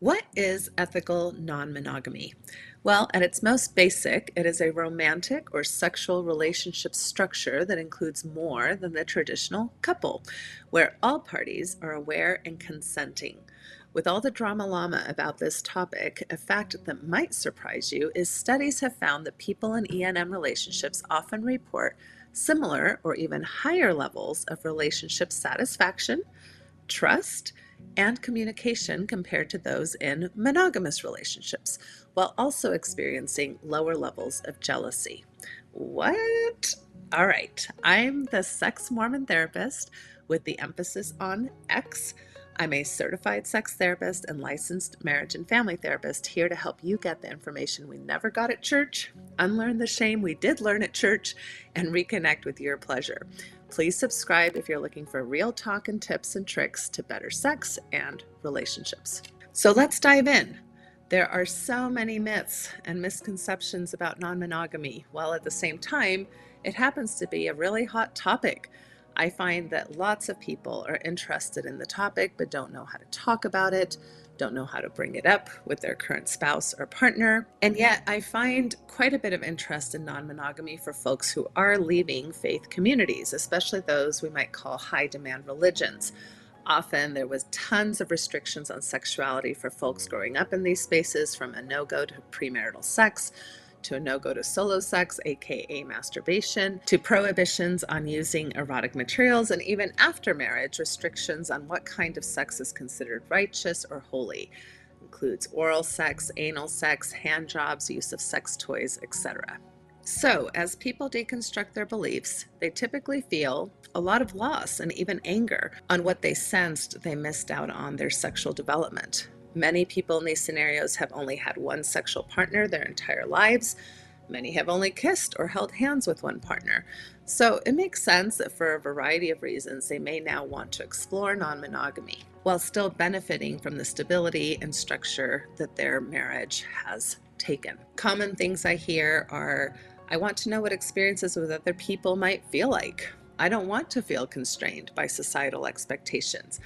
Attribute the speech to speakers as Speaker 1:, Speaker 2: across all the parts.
Speaker 1: What is ethical non-monogamy? Well, at its most basic, it is a romantic or sexual relationship structure that includes more than the traditional couple, where all parties are aware and consenting. With all the drama llama about this topic, a fact that might surprise you is studies have found that people in ENM relationships often report similar or even higher levels of relationship satisfaction, trust, and communication compared to those in monogamous relationships, while also experiencing lower levels of jealousy. What? All right, I'm the sex Mormon therapist with the emphasis on X. I'm a certified sex therapist and licensed marriage and family therapist here to help you get the information we never got at church, unlearn the shame we did learn at church, and reconnect with your pleasure. Please subscribe if you're looking for real talk and tips and tricks to better sex and relationships. So let's dive in. There are so many myths and misconceptions about non-monogamy, while at the same time, it happens to be a really hot topic. I find that lots of people are interested in the topic but don't know how to talk about it, don't know how to bring it up with their current spouse or partner. And yet I find quite a bit of interest in non-monogamy for folks who are leaving faith communities, especially those we might call high-demand religions. Often there was tons of restrictions on sexuality for folks growing up in these spaces, from a no-go to premarital sex, to a no-go to solo sex, aka masturbation, to prohibitions on using erotic materials, and even after marriage, restrictions on what kind of sex is considered righteous or holy. Includes oral sex, anal sex, hand jobs, use of sex toys, etc. So, as people deconstruct their beliefs, they typically feel a lot of loss and even anger on what they sensed they missed out on their sexual development. Many people in these scenarios have only had one sexual partner their entire lives. Many have only kissed or held hands with one partner. So it makes sense that for a variety of reasons, they may now want to explore non-monogamy while still benefiting from the stability and structure that their marriage has taken. Common things I hear are, I want to know what experiences with other people might feel like. I don't want to feel constrained by societal expectations.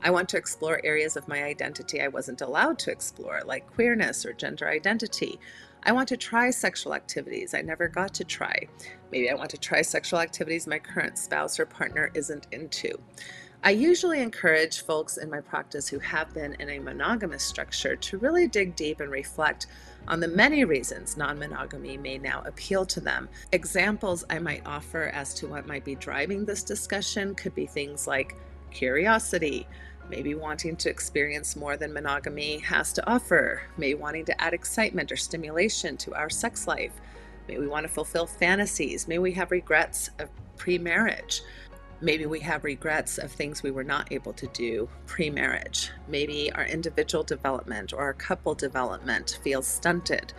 Speaker 1: I want to explore areas of my identity I wasn't allowed to explore, like queerness or gender identity. I want to try sexual activities I never got to try. Maybe I want to try sexual activities my current spouse or partner isn't into. I usually encourage folks in my practice who have been in a monogamous structure to really dig deep and reflect on the many reasons non-monogamy may now appeal to them. Examples I might offer as to what might be driving this discussion could be things like curiosity, maybe wanting to experience more than monogamy has to offer, maybe wanting to add excitement or stimulation to our sex life, maybe we want to fulfill fantasies, maybe we have regrets of pre-marriage. Maybe we have regrets of things we were not able to do pre-marriage. Maybe our individual development or our couple development feels stunted.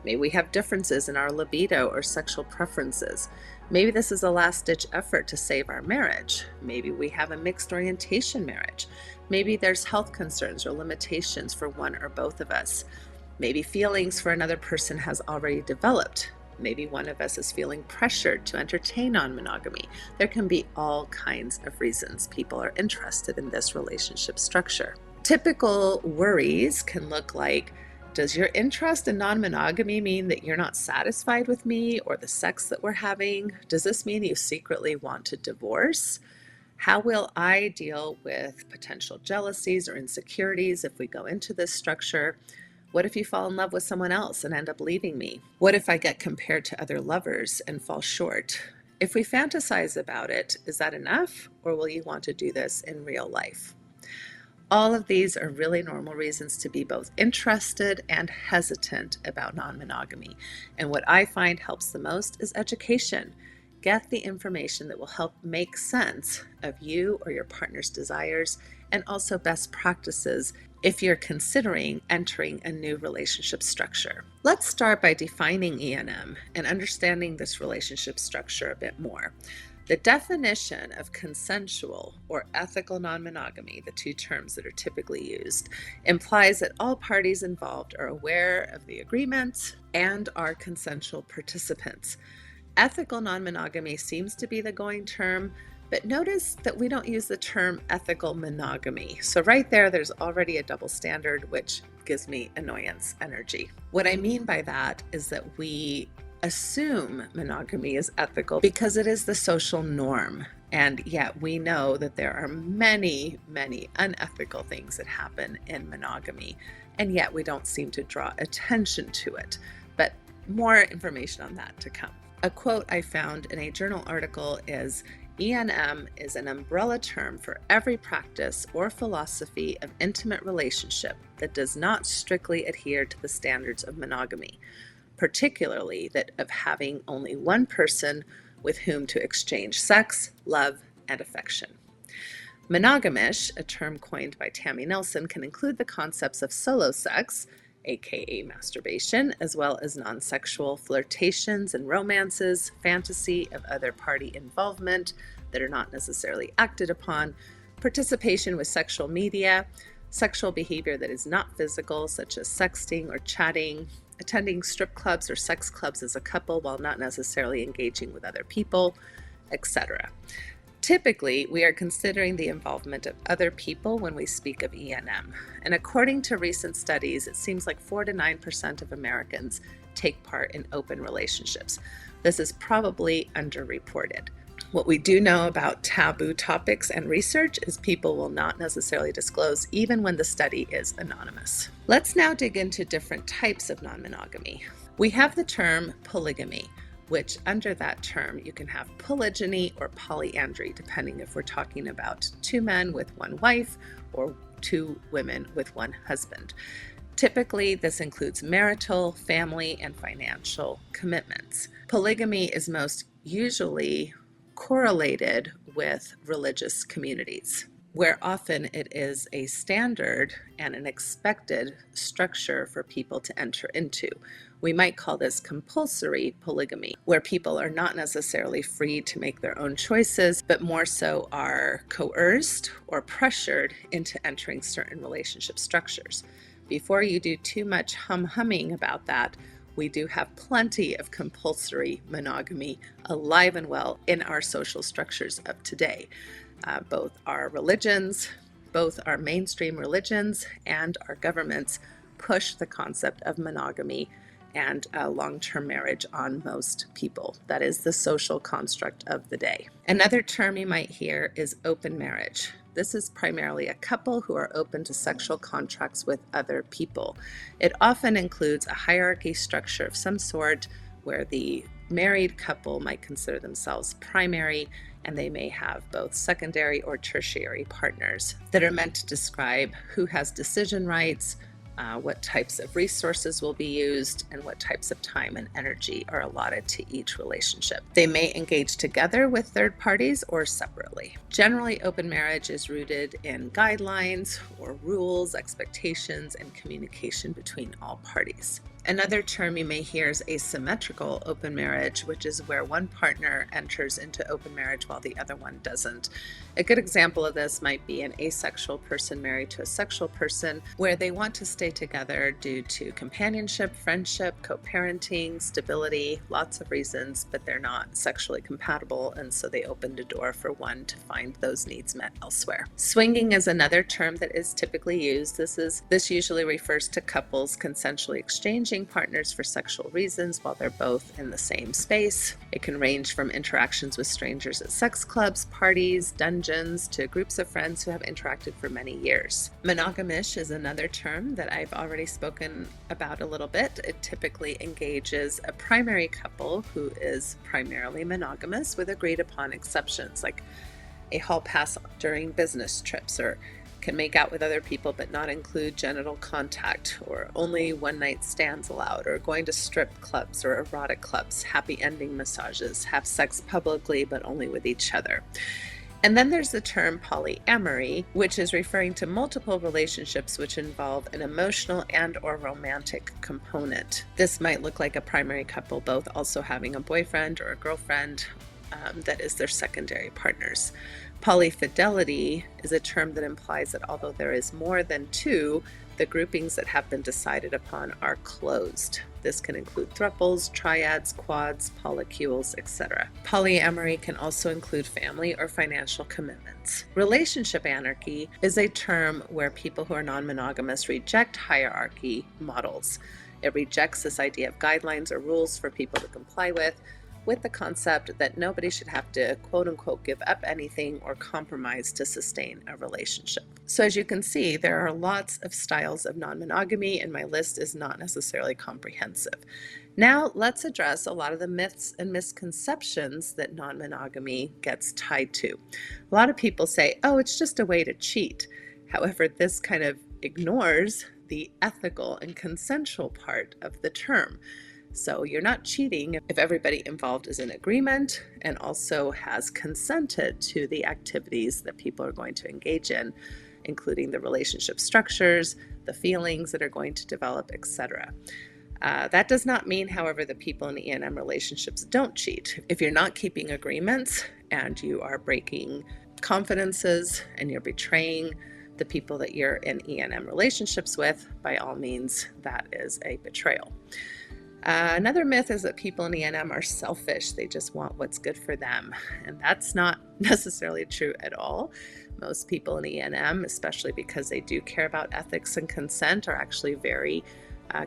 Speaker 1: Maybe we have differences in our libido or sexual preferences. Maybe this is a last-ditch effort to save our marriage. Maybe we have a mixed orientation marriage. Maybe there's health concerns or limitations for one or both of us. Maybe feelings for another person has already developed. Maybe one of us is feeling pressured to entertain non-monogamy. There can be all kinds of reasons people are interested in this relationship structure. Typical worries can look like, does your interest in non-monogamy mean that you're not satisfied with me or the sex that we're having? Does this mean you secretly want to divorce? How will I deal with potential jealousies or insecurities if we go into this structure? What if you fall in love with someone else and end up leaving me? What if I get compared to other lovers and fall short? If we fantasize about it, is that enough, or will you want to do this in real life? All of these are really normal reasons to be both interested and hesitant about non-monogamy. And what I find helps the most is education. Get the information that will help make sense of you or your partner's desires, and also best practices if you're considering entering a new relationship structure. Let's start by defining ENM and understanding this relationship structure a bit more. The definition of consensual or ethical non-monogamy, the two terms that are typically used, implies that all parties involved are aware of the agreement and are consensual participants. Ethical non-monogamy seems to be the going term, but notice that we don't use the term ethical monogamy. So right there's already a double standard, which gives me annoyance energy. What I mean by that is that we assume monogamy is ethical because it is the social norm. And yet we know that there are many, many unethical things that happen in monogamy. And yet we don't seem to draw attention to it. But more information on that to come. A quote I found in a journal article is, ENM is an umbrella term for every practice or philosophy of intimate relationship that does not strictly adhere to the standards of monogamy, particularly that of having only one person with whom to exchange sex, love, and affection. Monogamish, a term coined by Tammy Nelson, can include the concepts of solo sex, aka masturbation, as well as non-sexual flirtations and romances, fantasy of other party involvement that are not necessarily acted upon, participation with sexual media, sexual behavior that is not physical, such as sexting or chatting, attending strip clubs or sex clubs as a couple while not necessarily engaging with other people, etc. Typically, we are considering the involvement of other people when we speak of ENM. And according to recent studies, it seems like 4 to 9% of Americans take part in open relationships. This is probably underreported. What we do know about taboo topics and research is people will not necessarily disclose even when the study is anonymous. Let's now dig into different types of non-monogamy. We have the term polygamy, which under that term you can have polygyny or polyandry, depending if we're talking about 2 men with 1 wife or 2 women with 1 husband. Typically, this includes marital, family, and financial commitments. Polygamy is most usually correlated with religious communities, where often it is a standard and an expected structure for people to enter into. We might call this compulsory polygamy, where people are not necessarily free to make their own choices, but more so are coerced or pressured into entering certain relationship structures. Before you do too much humming about that, we do have plenty of compulsory monogamy alive and well in our social structures of today. Both our religions, both our mainstream religions and our governments push the concept of monogamy and long-term marriage on most people. That is the social construct of the day. Another term you might hear is open marriage. This is primarily a couple who are open to sexual contracts with other people. It often includes a hierarchy structure of some sort where the married couple might consider themselves primary, and they may have both secondary or tertiary partners that are meant to describe who has decision rights, what types of resources will be used, and what types of time and energy are allotted to each relationship. They may engage together with third parties or separately. Generally, open marriage is rooted in guidelines or rules, expectations, and communication between all parties. Another term you may hear is asymmetrical open marriage, which is where one partner enters into open marriage while the other one doesn't. A good example of this might be an asexual person married to a sexual person, where they want to stay together due to companionship, friendship, co-parenting, stability, lots of reasons, but they're not sexually compatible, and so they opened a door for one to find those needs met elsewhere. Swinging is another term that is typically used. This usually refers to couples consensually exchanging partners for sexual reasons while they're both in the same space. It can range from interactions with strangers at sex clubs, parties, dungeons, to groups of friends who have interacted for many years. Monogamish is another term that I've already spoken about a little bit. It typically engages a primary couple who is primarily monogamous with agreed upon exceptions, like a hall pass during business trips, or can make out with other people but not include genital contact, or only one-night stands allowed, or going to strip clubs or erotic clubs, happy ending massages, have sex publicly but only with each other. And then there's the term polyamory, which is referring to multiple relationships which involve an emotional and or romantic component. This might look like a primary couple both also having a boyfriend or a girlfriend that is their secondary partners. Polyfidelity is a term that implies that although there is more than 2, The groupings that have been decided upon are closed. This can include thruples, triads, quads, polycules, etc. Polyamory can also include family or financial commitments. Relationship anarchy is a term where people who are non-monogamous reject hierarchy models. It rejects this idea of guidelines or rules for people to comply with the concept that nobody should have to quote unquote give up anything or compromise to sustain a relationship. So as you can see, there are lots of styles of non-monogamy, and my list is not necessarily comprehensive. Now let's address a lot of the myths and misconceptions that non-monogamy gets tied to. A lot of people say, oh, it's just a way to cheat. However, this kind of ignores the ethical and consensual part of the term. So you're not cheating if everybody involved is in agreement and also has consented to the activities that people are going to engage in, including the relationship structures, the feelings that are going to develop, etc. That does not mean, however, that people in ENM relationships don't cheat. If you're not keeping agreements and you are breaking confidences and you're betraying the people that you're in ENM relationships with, by all means, that is a betrayal. Another myth is that people in ENM are selfish. They just want what's good for them. And that's not necessarily true at all. Most people in ENM, especially because they do care about ethics and consent, are actually very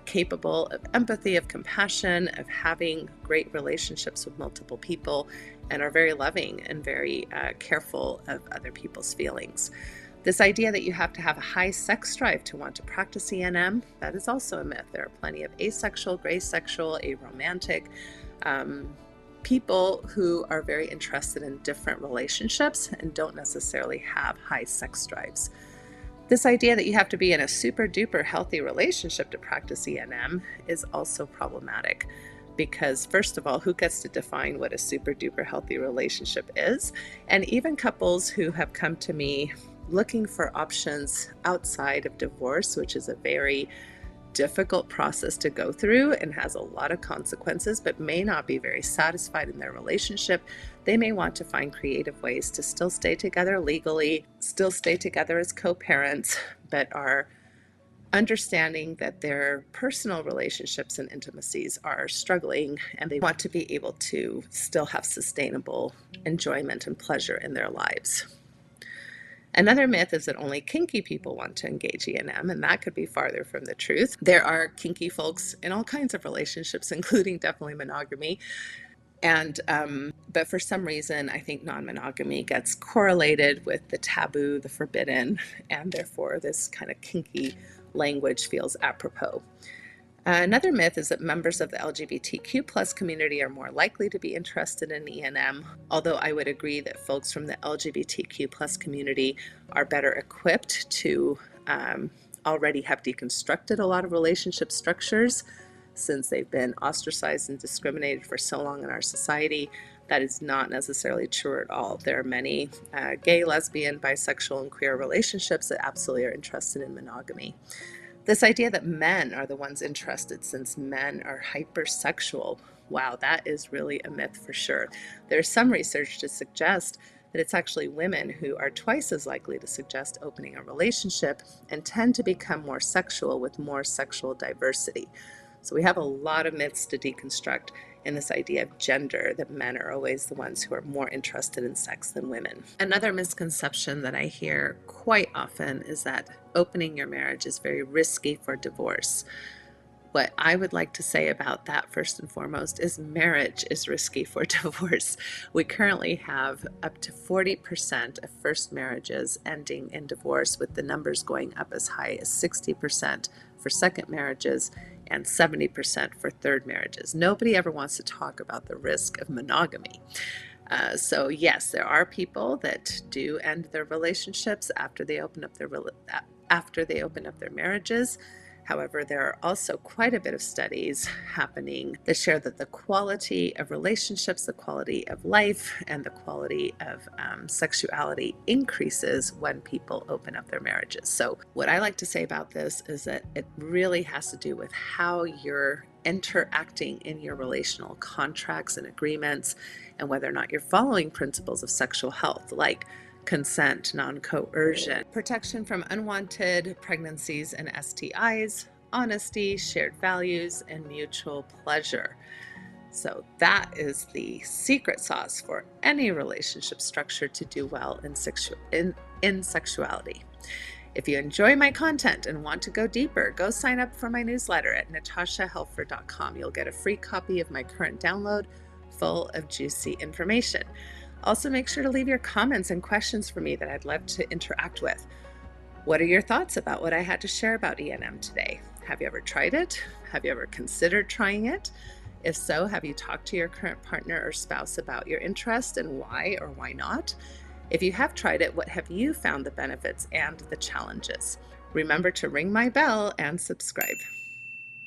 Speaker 1: capable of empathy, of compassion, of having great relationships with multiple people, and are very loving and very careful of other people's feelings. This idea that you have to have a high sex drive to want to practice ENM, that is also a myth. There are plenty of asexual, gray sexual, aromantic people who are very interested in different relationships and don't necessarily have high sex drives. This idea that you have to be in a super duper healthy relationship to practice ENM is also problematic. Because first of all, who gets to define what a super duper healthy relationship is? And even couples who have come to me looking for options outside of divorce, which is a very difficult process to go through and has a lot of consequences, but may not be very satisfied in their relationship. They may want to find creative ways to still stay together legally, still stay together as co-parents, but are understanding that their personal relationships and intimacies are struggling, and they want to be able to still have sustainable enjoyment and pleasure in their lives. Another myth is that only kinky people want to engage ENM, and that could be farther from the truth. There are kinky folks in all kinds of relationships, including definitely monogamy. And but for some reason, I think non-monogamy gets correlated with the taboo, the forbidden, and therefore this kind of kinky language feels apropos. Another myth is that members of the LGBTQ plus community are more likely to be interested in ENM, although I would agree that folks from the LGBTQ plus community are better equipped to already have deconstructed a lot of relationship structures since they've been ostracized and discriminated for so long in our society. That is not necessarily true at all. There are many gay, lesbian, bisexual, and queer relationships that absolutely are interested in monogamy. This idea that men are the ones interested since men are hypersexual, wow, that is really a myth for sure. There's some research to suggest that it's actually women who are twice as likely to suggest opening a relationship and tend to become more sexual with more sexual diversity. So we have a lot of myths to deconstruct in this idea of gender, that men are always the ones who are more interested in sex than women. Another misconception that I hear quite often is that opening your marriage is very risky for divorce. What I would like to say about that, first and foremost, is marriage is risky for divorce. We currently have up to 40% of first marriages ending in divorce, with the numbers going up as high as 60% for second marriages and 70% for third marriages. Nobody ever wants to talk about the risk of monogamy. So yes, there are people that do end their relationships after they open up their marriages. However, there are also quite a bit of studies happening that show that the quality of relationships, the quality of life, and the quality of sexuality increases when people open up their marriages. So what I like to say about this is that it really has to do with how you're interacting in your relational contracts and agreements, and whether or not you're following principles of sexual health, like consent, non-coercion, protection from unwanted pregnancies and STIs, honesty, shared values, and mutual pleasure. So that is the secret sauce for any relationship structure to do well in sexuality. If you enjoy my content and want to go deeper, go sign up for my newsletter at natashahelfer.com. You'll get a free copy of my current download full of juicy information. Also, make sure to leave your comments and questions for me that I'd love to interact with. What are your thoughts about what I had to share about ENM today? Have you ever tried it? Have you ever considered trying it? If so, have you talked to your current partner or spouse about your interest and why or why not? If you have tried it, what have you found the benefits and the challenges? Remember to ring my bell and subscribe.